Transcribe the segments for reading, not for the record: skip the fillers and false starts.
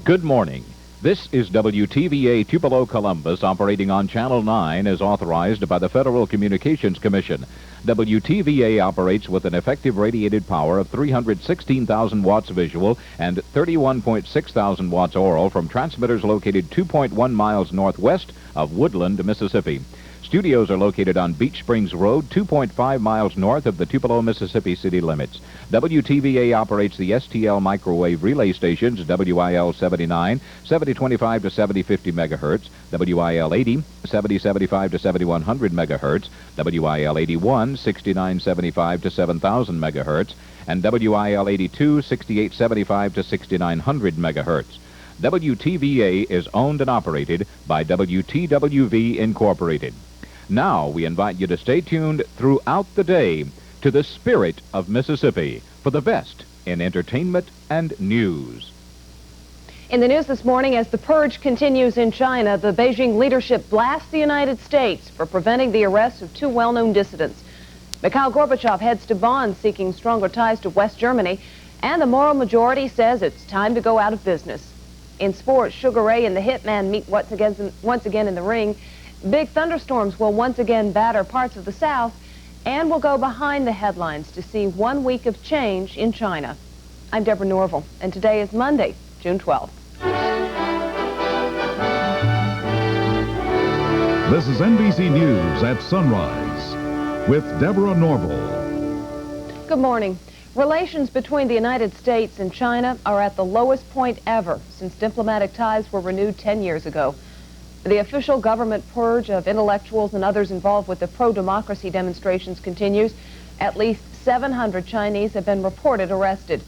Good morning. This is WTVA Tupelo Columbus, operating on Channel 9 as authorized by the Federal Communications Commission. WTVA operates with an effective radiated power of 316,000 watts visual and 31.6 thousand watts oral from transmitters located 2.1 miles northwest of Woodland, Mississippi. Studios are located on Beach Springs Road, 2.5 miles north of the Tupelo, Mississippi city limits. WTVA operates the STL microwave relay stations WIL 79, 7025 to 7050 megahertz, WIL 80, 7075 to 7100 megahertz, WIL 81, 6975 to 7000 megahertz, and WIL 82, 6875 to 6900 megahertz. WTVA is owned and operated by WTWV Incorporated. Now we invite you to stay tuned throughout the day to the Spirit of Mississippi for the best in entertainment and news. In the news this morning, as the purge continues in China, the Beijing leadership blasts the United States for preventing the arrest of two well-known dissidents. Mikhail Gorbachev heads to Bonn seeking stronger ties to West Germany, and the moral majority says it's time to go out of business. In sports, Sugar Ray and the Hitman meet once again in the ring. Big thunderstorms will once again batter parts of the South, and we'll go behind the headlines to see 1 week of change in China. I'm Deborah Norville, and today is Monday, June 12th. This is NBC News at Sunrise with Deborah Norville. Good morning. Relations between the United States and China are at the lowest point ever since diplomatic ties were renewed 10 years ago. The official government purge of intellectuals and others involved with the pro-democracy demonstrations continues. At least 700 Chinese have been reported arrested.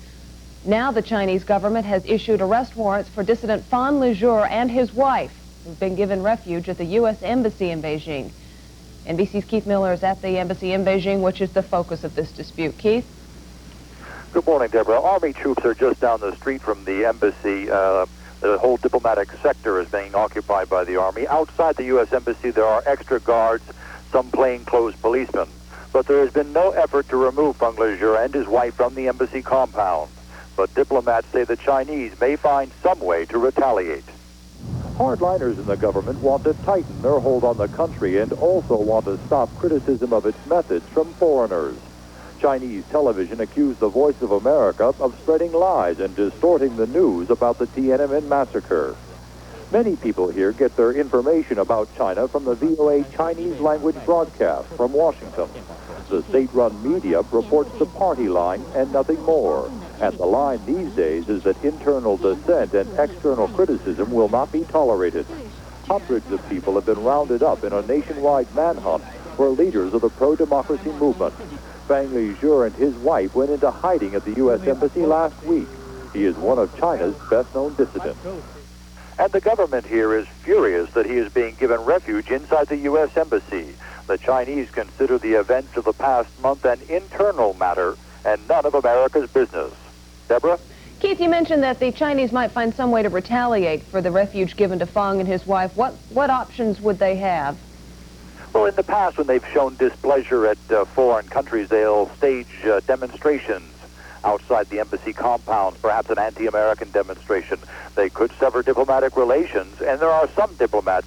Now the Chinese government has issued arrest warrants for dissident Fan Lizhou and his wife, who've been given refuge at the U.S. Embassy in Beijing. NBC's Keith Miller is at the embassy in Beijing, which is the focus of this dispute. Keith? Good morning, Deborah. Army troops are just down the street from the embassy. The whole diplomatic sector is being occupied by the Army. Outside the U.S. Embassy, there are extra guards, some plainclothes policemen. But there has been no effort to remove Fan Lizhou and his wife from the embassy compound. But diplomats say the Chinese may find some way to retaliate. Hardliners in the government want to tighten their hold on the country and also want to stop criticism of its methods from foreigners. Chinese television accused the Voice of America of spreading lies and distorting the news about the Tiananmen massacre. Many people here get their information about China from the VOA Chinese language broadcast from Washington. The state-run media reports the party line and nothing more. And the line these days is that internal dissent and external criticism will not be tolerated. Hundreds of people have been rounded up in a nationwide manhunt for leaders of the pro-democracy movement. Fan Lizhou and his wife went into hiding at the U.S. Embassy last week. He is one of China's best-known dissidents. And the government here is furious that he is being given refuge inside the U.S. Embassy. The Chinese consider the events of the past month an internal matter and none of America's business. Deborah? Keith, you mentioned that the Chinese might find some way to retaliate for the refuge given to Fang and his wife. What options would they have? Well, in the past, when they've shown displeasure at foreign countries, they'll stage demonstrations outside the embassy compounds, perhaps an anti-American demonstration. They could sever diplomatic relations, and there are some diplomats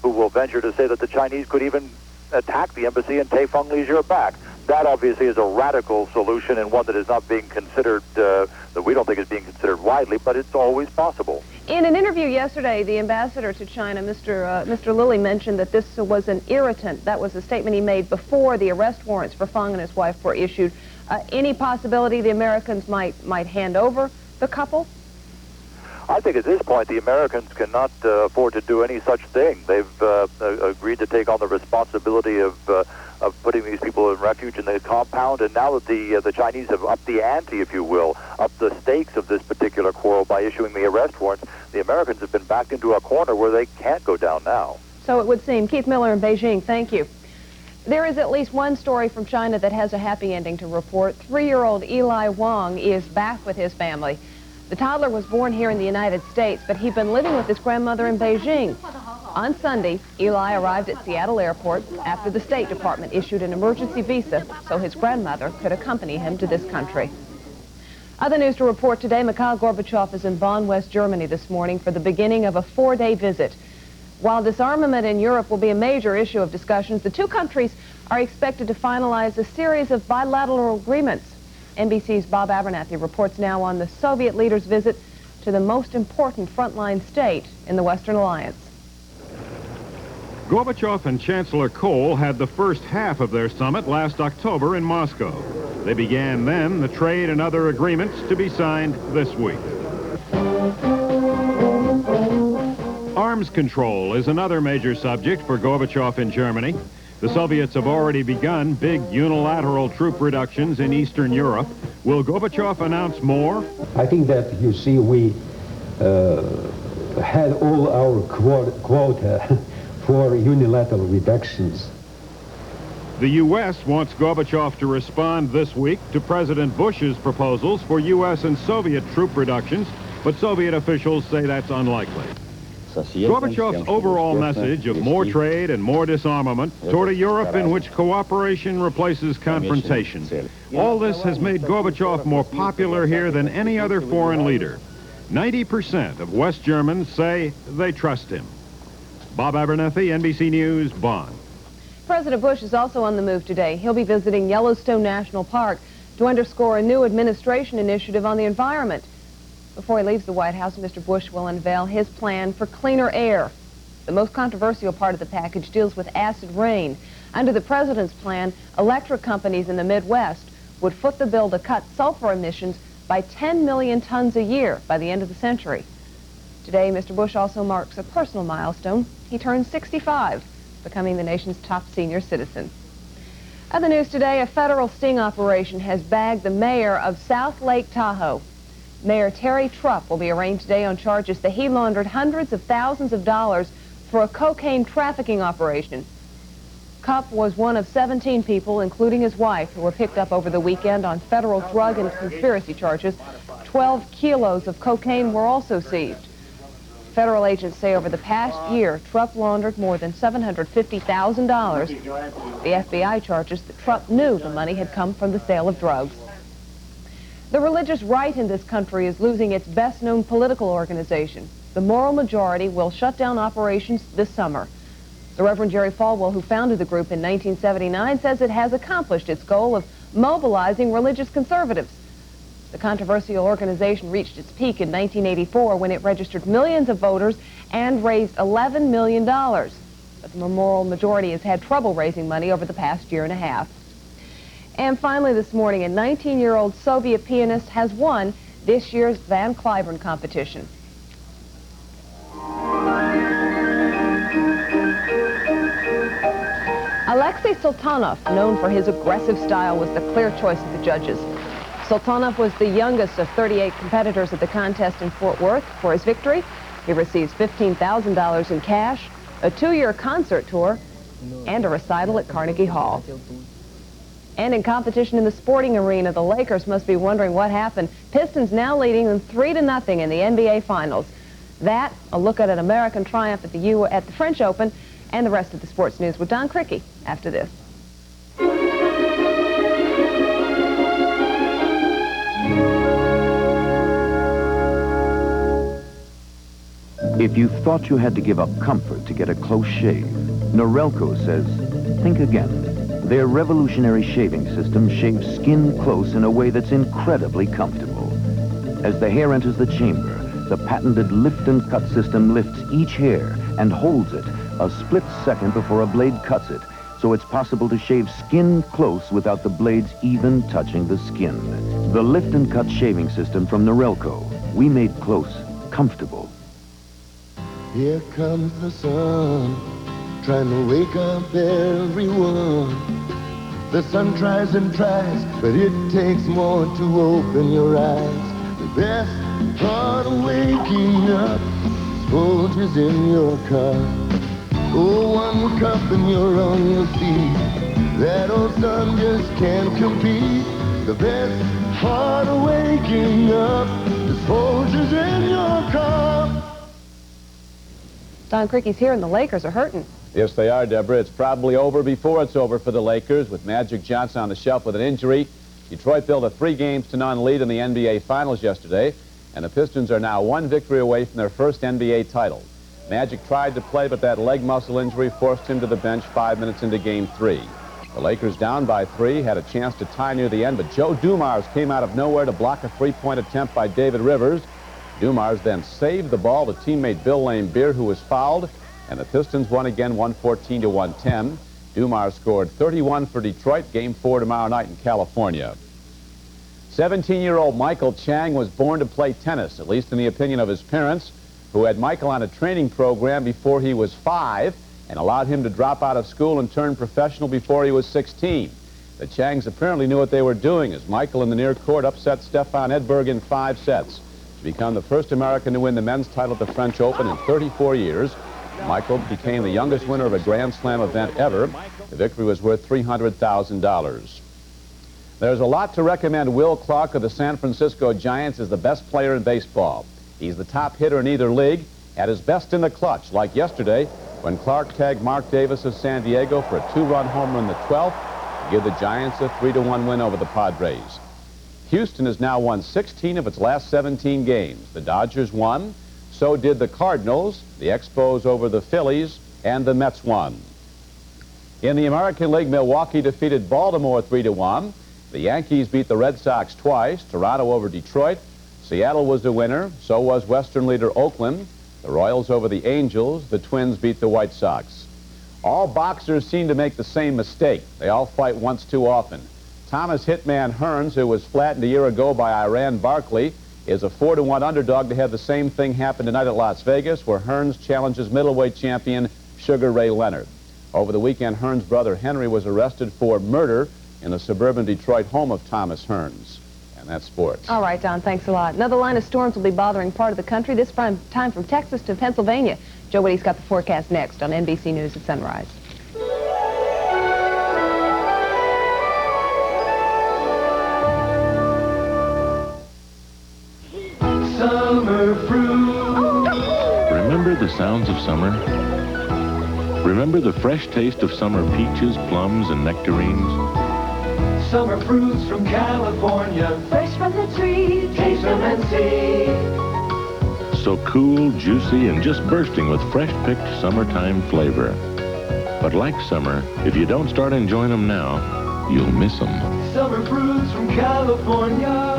who will venture to say that the Chinese could even attack the embassy and take Fan Lizhou back. That obviously is a radical solution and one that is not being considered, that we don't think is being considered widely, but it's always possible. In an interview yesterday, the ambassador to China, Mr. Lilly, mentioned that this was an irritant. That was a statement he made before the arrest warrants for Fang and his wife were issued. Any possibility the Americans might hand over the couple? I think at this point the Americans cannot afford to do any such thing. They've agreed to take on the responsibility of putting these people in refuge in the compound, and now that the Chinese have upped the ante, if you will, upped the stakes of this particular quarrel by issuing the arrest warrants, the Americans have been backed into a corner where they can't go down now. So it would seem. Keith Miller in Beijing, thank you. There is at least one story from China that has a happy ending to report. 3-year-old Eli Wang is back with his family. The toddler was born here in the United States, but he'd been living with his grandmother in Beijing. On Sunday, Eli arrived at Seattle Airport after the State Department issued an emergency visa so his grandmother could accompany him to this country. Other news to report today, Mikhail Gorbachev is in Bonn, West Germany this morning for the beginning of a 4-day visit. While disarmament in Europe will be a major issue of discussions, the two countries are expected to finalize a series of bilateral agreements. NBC's Bob Abernathy reports now on the Soviet leader's visit to the most important frontline state in the Western Alliance. Gorbachev and Chancellor Kohl had the first half of their summit last October in Moscow. They began then the trade and other agreements to be signed this week. Arms control is another major subject for Gorbachev in Germany. The Soviets have already begun big unilateral troop reductions in Eastern Europe. Will Gorbachev announce more? I think that, you see, we had all our quota for unilateral reductions. The U.S. wants Gorbachev to respond this week to President Bush's proposals for U.S. and Soviet troop reductions, but Soviet officials say that's unlikely. Gorbachev's overall message of more trade and more disarmament toward a Europe in which cooperation replaces confrontation. All this has made Gorbachev more popular here than any other foreign leader. 90% of West Germans say they trust him. Bob Abernathy, NBC News, Bonn. President Bush is also on the move today. He'll be visiting Yellowstone National Park to underscore a new administration initiative on the environment. Before he leaves the White House, Mr. Bush will unveil his plan for cleaner air. The most controversial part of the package deals with acid rain. Under the president's plan, electric companies in the Midwest would foot the bill to cut sulfur emissions by 10 million tons a year by the end of the century. Today, Mr. Bush also marks a personal milestone. He turns 65, becoming the nation's top senior citizen. Other news today, a federal sting operation has bagged the mayor of South Lake Tahoe. Mayor Terry Trupp will be arraigned today on charges that he laundered hundreds of thousands of dollars for a cocaine trafficking operation. Cupp was one of 17 people, including his wife, who were picked up over the weekend on federal drug and conspiracy charges. 12 kilos of cocaine were also seized. Federal agents say over the past year, Trupp laundered more than $750,000. The FBI charges that Trupp knew the money had come from the sale of drugs. The religious right in this country is losing its best-known political organization. The Moral Majority will shut down operations this summer. The Reverend Jerry Falwell, who founded the group in 1979, says it has accomplished its goal of mobilizing religious conservatives. The controversial organization reached its peak in 1984 when it registered millions of voters and raised $11 million. But the Moral Majority has had trouble raising money over the past year and a half. And finally this morning, a 19-year-old Soviet pianist has won this year's Van Cliburn competition. Alexei Sultanov, known for his aggressive style, was the clear choice of the judges. Sultanov was the youngest of 38 competitors at the contest in Fort Worth. For his victory, he receives $15,000 in cash, a 2-year concert tour, and a recital at Carnegie Hall. And in competition in the sporting arena, the Lakers must be wondering what happened. Pistons now leading them 3-0 in the NBA Finals. That, a look at an American triumph at the French Open, and the rest of the sports news with Don Criqui after this. If you thought you had to give up comfort to get a close shave, Norelco says, think again. Their revolutionary shaving system shaves skin close in a way that's incredibly comfortable. As the hair enters the chamber, the patented lift and cut system lifts each hair and holds it a split second before a blade cuts it, so it's possible to shave skin close without the blades even touching the skin. The lift and cut shaving system from Norelco. We made close comfortable. Here comes the sun, trying to wake up everyone. The sun tries and tries, but it takes more to open your eyes. The best part of waking up is soldiers in your car. Oh, one cup and you're on your feet. That old sun just can't compete. The best part of waking up is soldiers in your car. Don Criqui's here and the Lakers are hurting. Yes, they are, Deborah. It's probably over before it's over for the Lakers, with Magic Johnson on the shelf with an injury. Detroit built a 3-0 lead in the NBA Finals yesterday, and the Pistons are now 1 victory away from their first NBA title. Magic tried to play, but that leg muscle injury forced him to the bench 5 minutes into Game 3. The Lakers, down by 3, had a chance to tie near the end, but Joe Dumars came out of nowhere to block a 3-point attempt by David Rivers. Dumars then saved the ball to teammate Bill Laimbeer, who was fouled, and the Pistons won again 114 to 110. Dumars scored 31 for Detroit. Game 4 tomorrow night in California. 17-year-old Michael Chang was born to play tennis, at least in the opinion of his parents, who had Michael on a training program before he was 5 and allowed him to drop out of school and turn professional before he was 16. The Changs apparently knew what they were doing as Michael in the near court upset Stefan Edberg in 5 sets to become the first American to win the men's title at the French Open in 34 years. Michael became the youngest winner of a Grand Slam event ever. The victory was worth $300,000. There's a lot to recommend Will Clark of the San Francisco Giants as the best player in baseball. He's the top hitter in either league, at his best in the clutch, like yesterday when Clark tagged Mark Davis of San Diego for a 2-run homer in the 12th to give the Giants a 3-1 win over the Padres. Houston has now won 16 of its last 17 games. The Dodgers won, so did the Cardinals, the Expos over the Phillies, and the Mets won. In the American League, Milwaukee defeated Baltimore 3-1. The Yankees beat the Red Sox twice, Toronto over Detroit. Seattle was the winner, so was Western leader Oakland. The Royals over the Angels. The Twins beat the White Sox. All boxers seem to make the same mistake. They all fight once too often. Thomas Hitman Hearns, who was flattened a year ago by Iran Barkley, is a 4-1 underdog to have the same thing happen tonight at Las Vegas, where Hearns challenges middleweight champion Sugar Ray Leonard. Over the weekend, Hearns' brother Henry was arrested for murder in the suburban Detroit home of Thomas Hearns. And that's sports. All right, Don, thanks a lot. Another line of storms will be bothering part of the country, this time from Texas to Pennsylvania. Joe Whitty's got the forecast next on NBC News at Sunrise. Summer fruit. Remember the sounds of summer? Remember the fresh taste of summer peaches, plums, and nectarines? Summer fruits from California, fresh from the trees, taste them and see. So cool, juicy, and just bursting with fresh-picked summertime flavor. But like summer, if you don't start enjoying them now, you'll miss them. Summer fruits from California.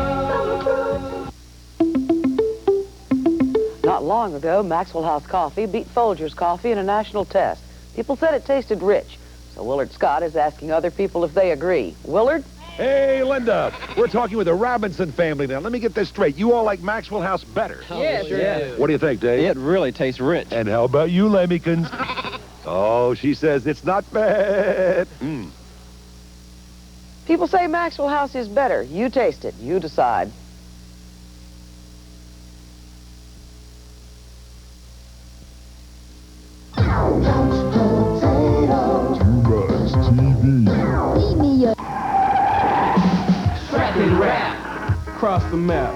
Not long ago, Maxwell House Coffee beat Folgers Coffee in a national test. People said it tasted rich. So Willard Scott is asking other people if they agree. Willard? Hey, Linda. We're talking with the Robinson family now. Let me get this straight. You all like Maxwell House better? Yes, sure do. What do you think, Dave? It really tastes rich. And how about you, Lemmykins? Oh, she says it's not bad. People say Maxwell House is better. You taste it. You decide. Across the map.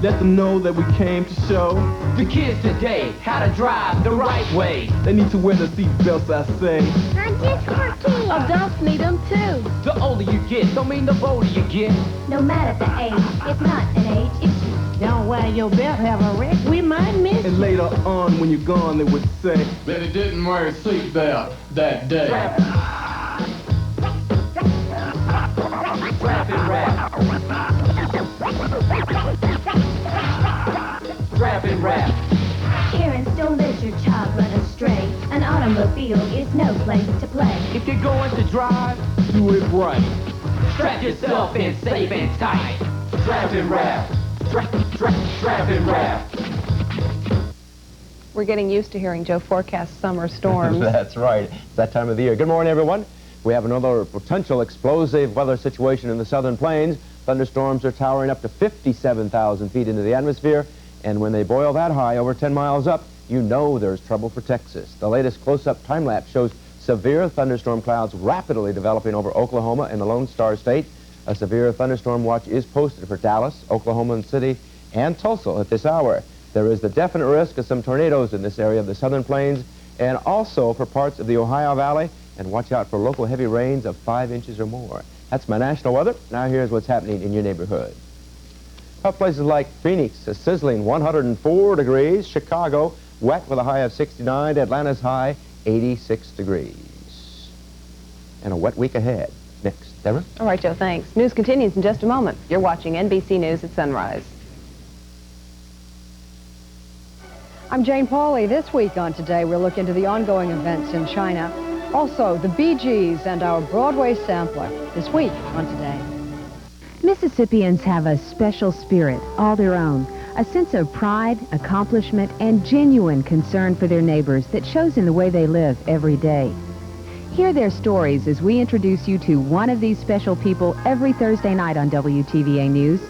Let them know that we came to show the kids today how to drive the right way. They need to wear the seatbelts, I say. Not just for kids. Adults need them too. The older you get, don't mean the bolder you get. No matter the age, it's not an age issue. Don't wear your belt, have a wreck, we might miss. And later on, when you're gone, they would say that he didn't wear a seatbelt that day. Rapid rap. Rapid rap. Parents, don't let your child run astray. An automobile is no place to play. If you're going to drive, do it right. Strap yourself in safe and tight. Strap and wrap. Strap and wrap. We're getting used to hearing Joe forecast summer storms. That's right. It's that time of the year. Good morning, everyone. We have another potential explosive weather situation in the southern plains. Thunderstorms are towering up to 57,000 feet into the atmosphere. And when they boil that high, over 10 miles up, you know there's trouble for Texas. The latest close-up time-lapse shows severe thunderstorm clouds rapidly developing over Oklahoma and the Lone Star State. A severe thunderstorm watch is posted for Dallas, Oklahoma City, and Tulsa at this hour. There is the definite risk of some tornadoes in this area of the southern plains, and also for parts of the Ohio Valley and watch out for local heavy rains of 5 inches or more. That's my national weather. Now here's what's happening in your neighborhood. Well, places like Phoenix, a sizzling 104 degrees. Chicago, wet with a high of 69. Atlanta's high, 86 degrees. And a wet week ahead. Next, Deborah? All right, Joe, thanks. News continues in just a moment. You're watching NBC News at Sunrise. I'm Jane Pauley. This week on Today, we'll look into the ongoing events in China. Also, the Bee Gees and our Broadway sampler. This week on Today. Mississippians have a special spirit, all their own. A sense of pride, accomplishment, and genuine concern for their neighbors that shows in the way they live every day. Hear their stories as we introduce you to one of these special people every Thursday night on WTVA News.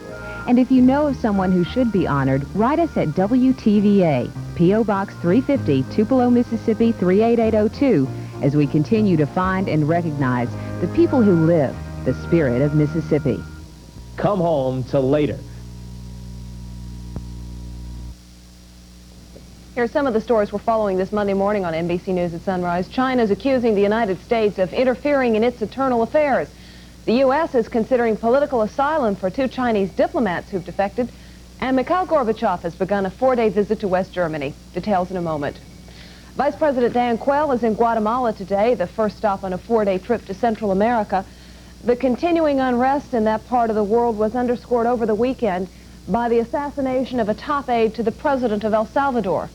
And if you know of someone who should be honored, write us at WTVA, P.O. Box 350, Tupelo, Mississippi 38802, as we continue to find and recognize the people who live the spirit of Mississippi. Come home to later. Here are some of the stories we're following this Monday morning on NBC News at Sunrise. China is accusing the United States of interfering in its internal affairs. The U.S. is considering political asylum for 2 Chinese diplomats who've defected. And Mikhail Gorbachev has begun a 4-day visit to West Germany. Details in a moment. Vice President Dan Quayle is in Guatemala today, the first stop on a 4-day trip to Central America. The continuing unrest in that part of the world was underscored over the weekend by the assassination of a top aide to the president of El Salvador.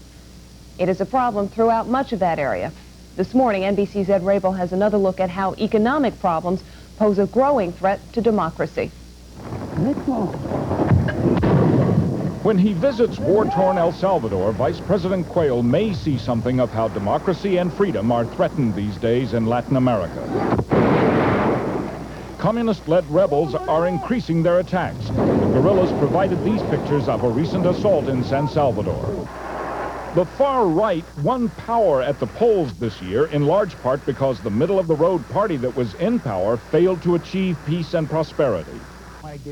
It is a problem throughout much of that area. This morning, NBC's Ed Rabel has another look at how economic problems pose a growing threat to democracy. When he visits war-torn El Salvador, Vice President Quayle may see something of how democracy and freedom are threatened these days in Latin America. Communist-led rebels are increasing their attacks. The guerrillas provided these pictures of a recent assault in San Salvador. The far right won power at the polls this year, in large part because the middle-of-the-road party that was in power failed to achieve peace and prosperity.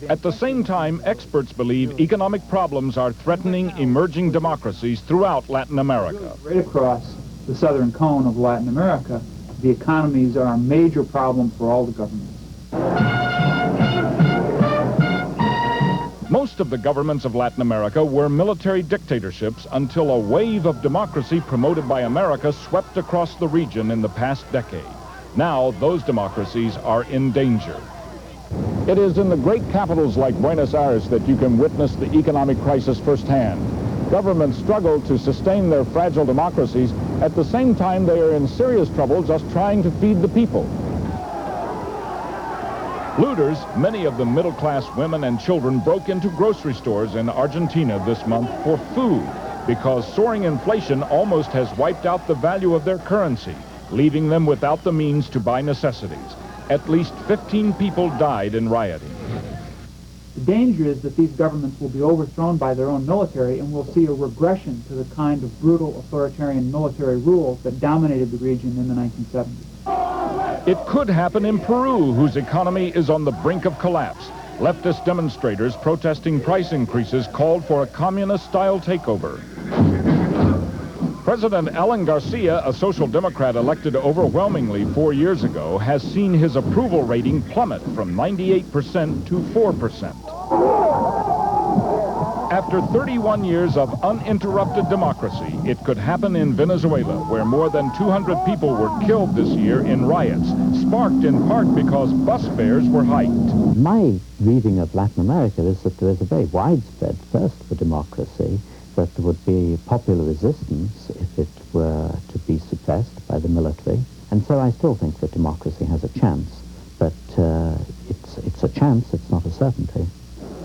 At the same time, experts believe economic problems are threatening emerging democracies throughout Latin America. Right across the southern cone of Latin America, the economies are a major problem for all the governments. Most of the governments of Latin America were military dictatorships until a wave of democracy promoted by America swept across the region in the past decade. Now, those democracies are in danger. It is in the great capitals like Buenos Aires that you can witness the economic crisis firsthand. Governments struggle to sustain their fragile democracies. At the same time, they are in serious trouble just trying to feed the people. Looters, many of them middle-class women and children, broke into grocery stores in Argentina this month for food because soaring inflation almost has wiped out the value of their currency, leaving them without the means to buy necessities. At least 15 people died in rioting. The danger is that these governments will be overthrown by their own military, and we'll see a regression to the kind of brutal authoritarian military rule that dominated the region in the 1970s. It could happen in Peru, whose economy is on the brink of collapse. Leftist demonstrators protesting price increases called for a communist-style takeover. President Alan Garcia, a social democrat elected overwhelmingly 4 years ago, has seen his approval rating plummet from 98% to 4%. After 31 years of uninterrupted democracy, it could happen in Venezuela, where more than 200 people were killed this year in riots, sparked in part because bus fares were hiked. My reading of Latin America is that there is a very widespread thirst for democracy, that there would be popular resistance if it were to be suppressed by the military. And so I still think that democracy has a chance, but it's a chance, it's not a certainty.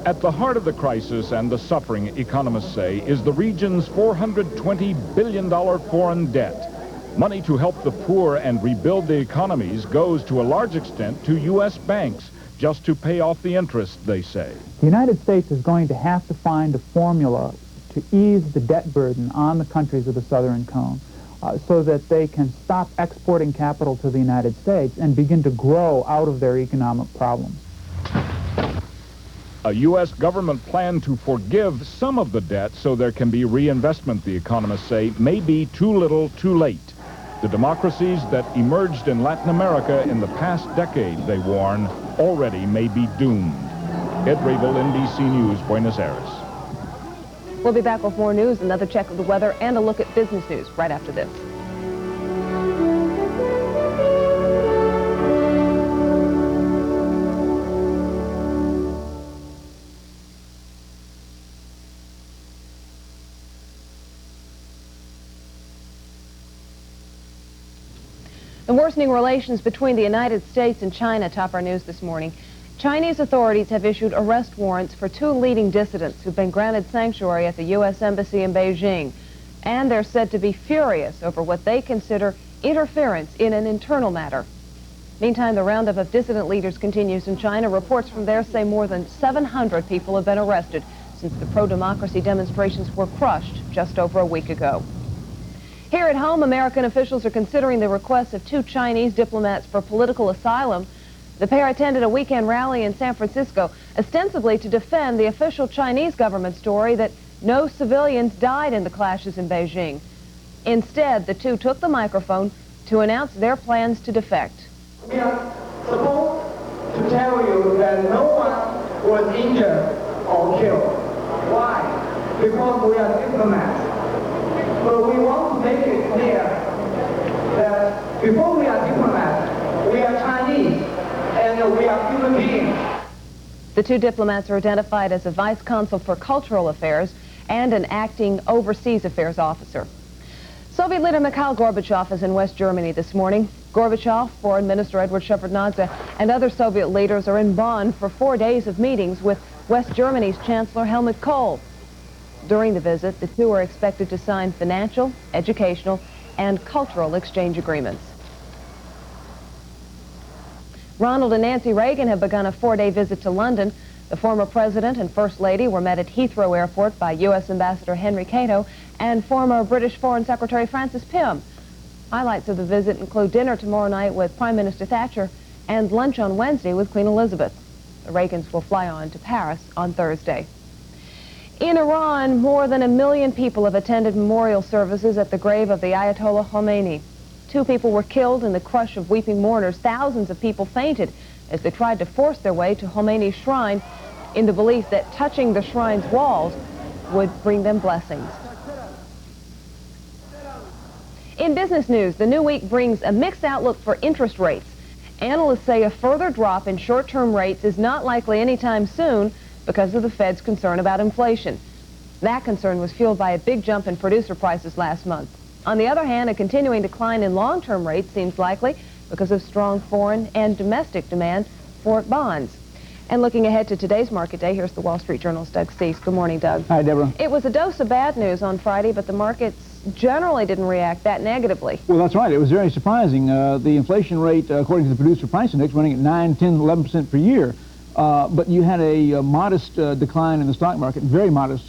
At the heart of the crisis and the suffering, economists say, is the region's $420 billion foreign debt. Money to help the poor and rebuild the economies goes to a large extent to U.S. banks, just to pay off the interest, they say. The United States is going to have to find a formula to ease the debt burden on the countries of the southern cone so that they can stop exporting capital to the United States and begin to grow out of their economic problems. A U.S. government plan to forgive some of the debt so there can be reinvestment, the economists say, may be too little, too late. The democracies that emerged in Latin America in the past decade, they warn, already may be doomed. Ed Rabel, NBC News, Buenos Aires. We'll be back with more news, another check of the weather, and a look at business news right after this. The worsening relations between the United States and China top our news this morning. Chinese authorities have issued arrest warrants for 2 leading dissidents who've been granted sanctuary at the U.S. Embassy in Beijing. And they're said to be furious over what they consider interference in an internal matter. Meantime, the roundup of dissident leaders continues in China. Reports from there say more than 700 people have been arrested since the pro-democracy demonstrations were crushed just over a week ago. Here at home, American officials are considering the requests of 2 Chinese diplomats for political asylum. The pair attended a weekend rally in San Francisco, ostensibly to defend the official Chinese government story that no civilians died in the clashes in Beijing. Instead, the 2 took the microphone to announce their plans to defect. We are supposed to tell you that no one was injured or killed. Why? Because we are diplomats. But we want to make it clear that before we are diplomats, we are Chinese, and we are human beings. The 2 diplomats are identified as a vice consul for cultural affairs and an acting overseas affairs officer. Soviet leader Mikhail Gorbachev is in West Germany this morning. Gorbachev, Foreign Minister Edward Shevardnadze, and other Soviet leaders are in Bonn for 4 days of meetings with West Germany's Chancellor Helmut Kohl. During the visit, the 2 are expected to sign financial, educational, and cultural exchange agreements. Ronald and Nancy Reagan have begun a 4-day visit to London. The former president and first lady were met at Heathrow Airport by U.S. Ambassador Henry Cato and former British Foreign Secretary Francis Pym. Highlights of the visit include dinner tomorrow night with Prime Minister Thatcher and lunch on Wednesday with Queen Elizabeth. The Reagans will fly on to Paris on Thursday. In Iran, more than 1 million people have attended memorial services at the grave of the Ayatollah Khomeini. 2 people were killed in the crush of weeping mourners. Thousands of people fainted as they tried to force their way to Khomeini's shrine in the belief that touching the shrine's walls would bring them blessings. In business news, the new week brings a mixed outlook for interest rates. Analysts say a further drop in short-term rates is not likely anytime soon because of the Fed's concern about inflation. That concern was fueled by a big jump in producer prices last month. On the other hand, a continuing decline in long-term rates seems likely because of strong foreign and domestic demand for bonds. And looking ahead to today's market day, here's the Wall Street Journal's Doug Cease. Good morning, Doug. Hi, Deborah. It was a dose of bad news on Friday, but the markets generally didn't react that negatively. Well, that's right. It was very surprising. The inflation rate, according to the producer price index, running at 9, 10, 11% per year. But you had a modest decline in the stock market, very modest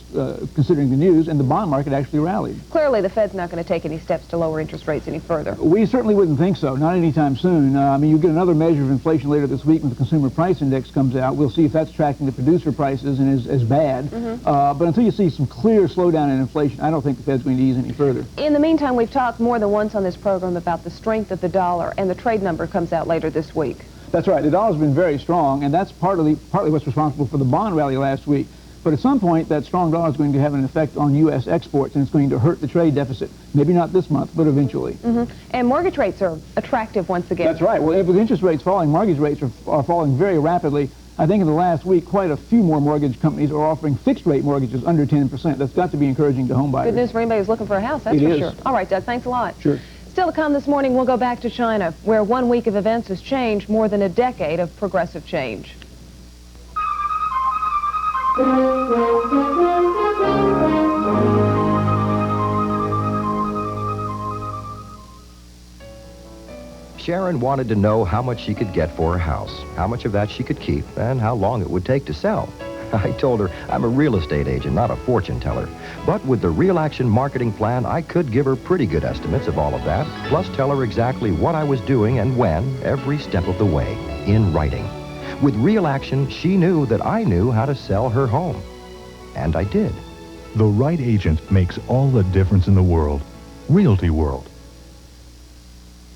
considering the news, and the bond market actually rallied. Clearly, the Fed's not going to take any steps to lower interest rates any further. We certainly wouldn't think so, not anytime soon. I mean, you'll get another measure of inflation later this week when the consumer price index comes out. We'll see if that's tracking the producer prices and is as bad. But until you see some clear slowdown in inflation, I don't think the Fed's going to ease any further. In the meantime, we've talked more than once on this program about the strength of the dollar, and the trade number comes out later this week. That's right. The dollar's been very strong, and that's partly what's responsible for the bond rally last week. But at some point, that strong dollar is going to have an effect on U.S. exports, and it's going to hurt the trade deficit. Maybe not this month, but eventually. And mortgage rates are attractive once again. That's right. Well, with interest rates falling, mortgage rates are falling very rapidly. I think in the last week, quite a few more mortgage companies are offering fixed-rate mortgages under 10%. That's got to be encouraging to home buyers. Good news for anybody who's looking for a house, that's for sure. All right, Doug, thanks a lot. Sure. Still to come this morning, we'll go back to China, where 1 week of events has changed more than a decade of progressive change. Sharon wanted to know how much she could get for her house, how much of that she could keep, and how long it would take to sell. I told her I'm a real estate agent, not a fortune teller. But with the Real Action marketing plan, I could give her pretty good estimates of all of that, plus tell her exactly what I was doing and when, every step of the way, in writing. With Real Action, she knew that I knew how to sell her home. And I did. The right agent makes all the difference in the world. Realty World.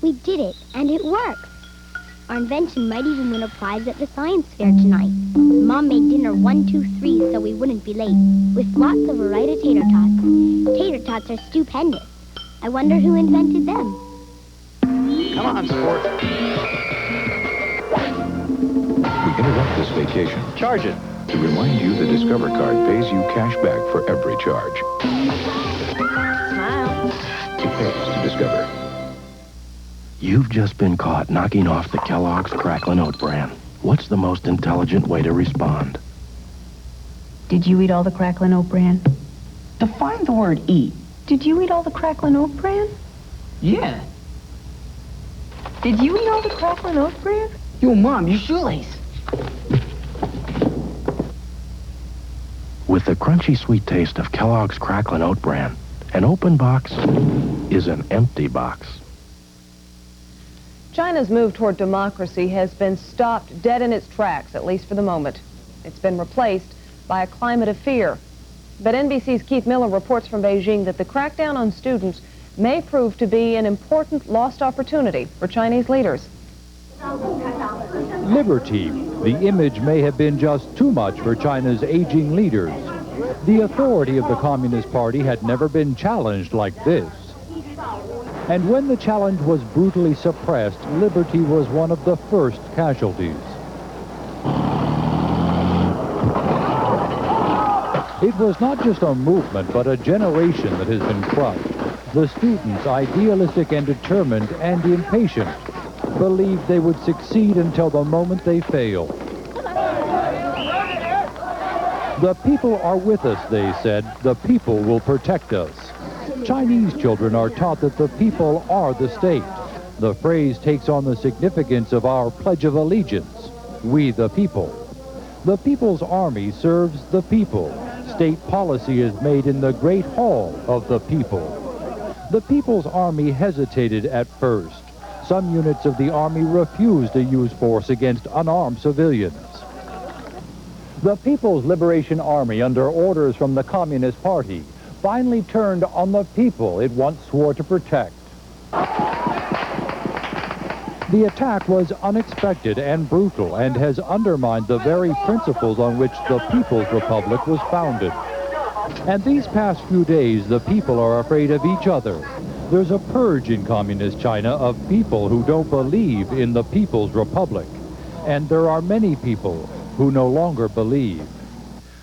We did it, and it works. Our invention might even win a prize at the science fair tonight. Mom made dinner 1, 2, 3 so we wouldn't be late, with lots of variety tater tots. Tater tots are stupendous. I wonder who invented them. Come on, sport. We interrupt this vacation. Charge it. To remind you the Discover card pays you cash back for every charge. Smile. It pays to Discover. You've just been caught knocking off the Kellogg's Cracklin' Oat Bran. What's the most intelligent way to respond? Did you eat all the Cracklin' Oat Bran? Define the word eat. Did you eat all the Cracklin' Oat Bran? Yeah. Did you eat all the Cracklin' Oat Bran? Yo, Mom, your shoelace. With the crunchy sweet taste of Kellogg's Cracklin' Oat Bran, an open box is an empty box. China's move toward democracy has been stopped dead in its tracks, at least for the moment. It's been replaced by a climate of fear. But NBC's Keith Miller reports from Beijing that the crackdown on students may prove to be an important lost opportunity for Chinese leaders. Liberty. The image may have been just too much for China's aging leaders. The authority of the Communist Party had never been challenged like this. And when the challenge was brutally suppressed, liberty was one of the first casualties. It was not just a movement, but a generation that has been crushed. The students, idealistic and determined and impatient, believed they would succeed until the moment they failed. The people are with us, they said. The people will protect us. Chinese children are taught that the people are the state. The phrase takes on the significance of our Pledge of Allegiance, we the people. The People's Army serves the people. State policy is made in the Great Hall of the people. The People's Army hesitated at first. Some units of the Army refused to use force against unarmed civilians. The People's Liberation Army, under orders from the Communist Party, finally turned on the people it once swore to protect. The attack was unexpected and brutal and has undermined the very principles on which the People's Republic was founded. And these past few days, the people are afraid of each other. There's a purge in communist China of people who don't believe in the People's Republic. And there are many people who no longer believe.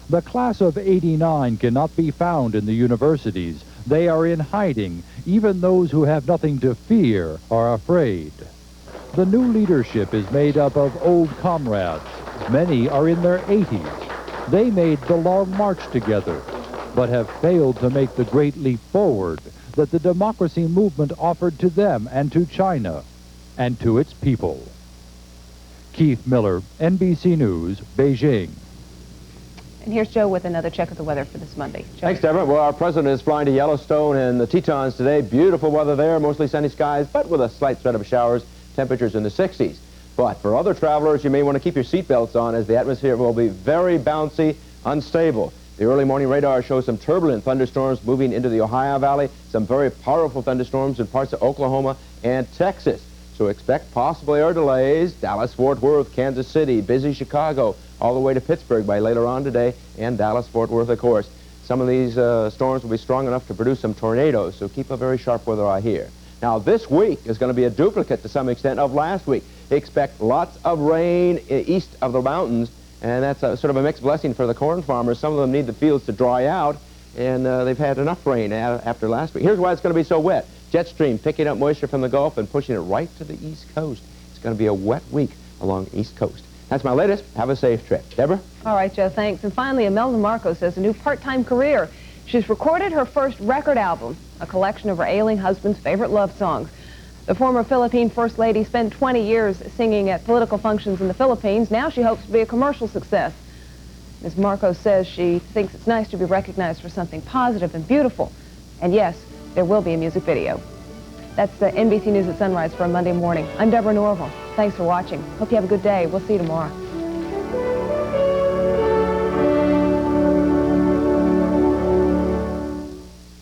The class of '89 cannot be found in the universities. They are in hiding. Even those who have nothing to fear are afraid. The new leadership is made up of old comrades. Many are in their 80s. They made the long march together, but have failed to make the great leap forward that the democracy movement offered to them and to China and to its people. Keith Miller, NBC News, Beijing. And here's Joe with another check of the weather for this Monday. Joe. Thanks, Deborah. Well, our president is flying to Yellowstone and the Tetons today. Beautiful weather there, mostly sunny skies, but with a slight threat of showers, temperatures in the 60s. But for other travelers, you may want to keep your seatbelts on as the atmosphere will be very bouncy, unstable. The early morning radar shows some turbulent thunderstorms moving into the Ohio Valley, some very powerful thunderstorms in parts of Oklahoma and Texas. So expect possible air delays, Dallas, Fort Worth, Kansas City, busy Chicago, all the way to Pittsburgh by later on today, and Dallas, Fort Worth, of course. Some of these storms will be strong enough to produce some tornadoes, so keep a very sharp weather eye here. Now, this week is going to be a duplicate to some extent of last week. Expect lots of rain east of the mountains, and that's sort of a mixed blessing for the corn farmers. Some of them need the fields to dry out, and they've had enough rain after last week. Here's why it's going to be so wet. Jet stream picking up moisture from the Gulf and pushing it right to the East Coast. It's going to be a wet week along the East Coast. That's my latest. Have a safe trip. Deborah? All right, Joe, thanks. And finally, Imelda Marcos has a new part-time career. She's recorded her first record album, a collection of her ailing husband's favorite love songs. The former Philippine First Lady spent 20 years singing at political functions in the Philippines. Now she hopes to be a commercial success. Ms. Marcos says she thinks it's nice to be recognized for something positive and beautiful. And yes, there will be a music video. That's the NBC News at Sunrise for a Monday morning. I'm Deborah Norville. Thanks for watching. Hope you have a good day. We'll see you tomorrow.